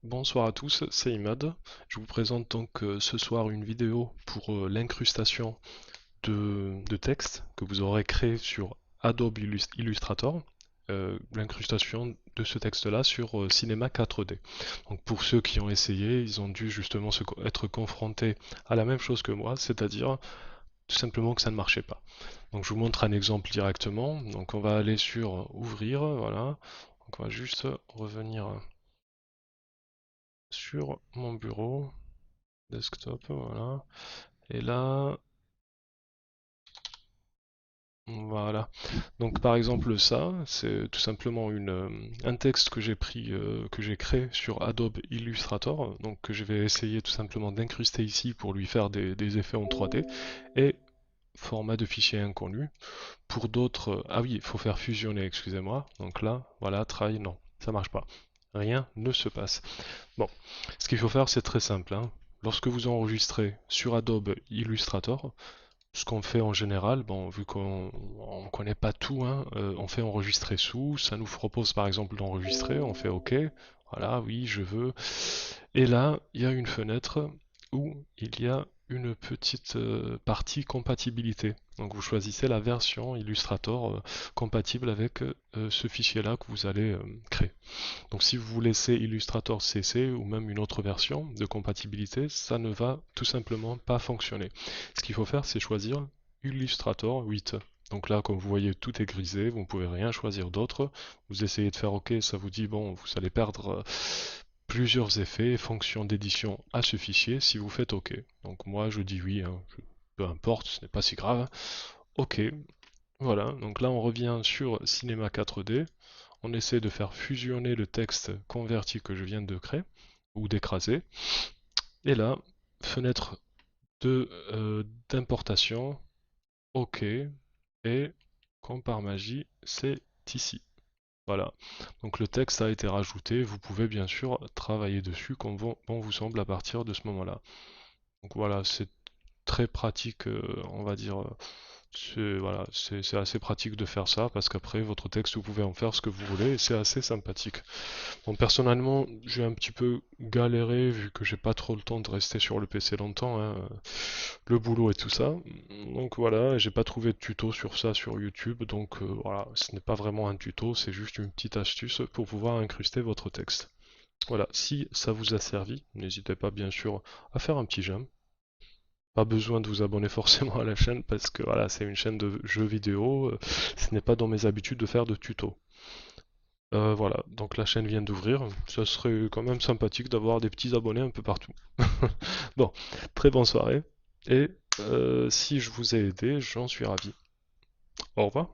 Bonsoir à tous, c'est Imad. Je vous présente donc ce soir une vidéo pour l'incrustation de texte que vous aurez créé sur Adobe Illustrator. L'incrustation de ce texte-là sur Cinema 4D. Donc pour ceux qui ont essayé, ils ont dû justement être confrontés à la même chose que moi, c'est-à-dire tout simplement que ça ne marchait pas. Donc je vous montre un exemple directement. Donc on va aller sur Ouvrir, voilà. Donc on va juste revenir sur mon bureau. Desktop, voilà. Et là, voilà. Donc par exemple ça, c'est tout simplement un texte que j'ai pris, que j'ai créé sur Adobe Illustrator, donc que je vais essayer tout simplement d'incruster ici pour lui faire des effets en 3D, et format de fichier inconnu. Pour d'autres, ah oui, il faut faire fusionner, excusez-moi. Donc là, voilà, try, non, ça marche pas. Rien ne se passe. Bon, ce qu'il faut faire, c'est très simple, hein. Lorsque vous enregistrez sur Adobe Illustrator, ce qu'on fait en général, bon, vu qu'on ne connaît pas tout, hein, on fait enregistrer sous, ça nous propose par exemple d'enregistrer, on fait OK, voilà, oui, je veux. Et là, il y a une fenêtre où il y a une petite partie compatibilité. Donc vous choisissez la version Illustrator compatible avec ce fichier-là que vous allez créer. Donc si vous laissez Illustrator CC ou même une autre version de compatibilité, ça ne va tout simplement pas fonctionner. Ce qu'il faut faire, c'est choisir Illustrator 8. Donc là, comme vous voyez, tout est grisé, vous ne pouvez rien choisir d'autre. Vous essayez de faire OK, ça vous dit, bon, vous allez perdre plusieurs effets, fonctions d'édition à ce fichier si vous faites OK. Donc moi, je dis oui, hein, peu importe, ce n'est pas si grave. OK, voilà, donc là on revient sur Cinema 4D, on essaie de faire fusionner le texte converti que je viens de créer, ou d'écraser, et là, fenêtre d'importation, OK, et comme par magie, c'est ici. Voilà, donc le texte a été rajouté, vous pouvez bien sûr travailler dessus comme bon vous semble à partir de ce moment-là. Donc voilà, c'est très pratique, on va dire. Voilà, c'est assez pratique de faire ça parce qu'après votre texte vous pouvez en faire ce que vous voulez et c'est assez sympathique. Bon, personnellement, j'ai un petit peu galéré vu que j'ai pas trop le temps de rester sur le PC longtemps, hein, le boulot et tout ça. Donc voilà, j'ai pas trouvé de tuto sur ça sur YouTube, donc voilà, ce n'est pas vraiment un tuto, c'est juste une petite astuce pour pouvoir incruster votre texte. Voilà, si ça vous a servi, n'hésitez pas bien sûr à faire un petit j'aime. Pas besoin de vous abonner forcément à la chaîne parce que voilà, c'est une chaîne de jeux vidéo, ce n'est pas dans mes habitudes de faire de tutos. Voilà, donc la chaîne vient d'ouvrir, ça serait quand même sympathique d'avoir des petits abonnés un peu partout. Bon, très bonne soirée, et si je vous ai aidé, j'en suis ravi. Au revoir.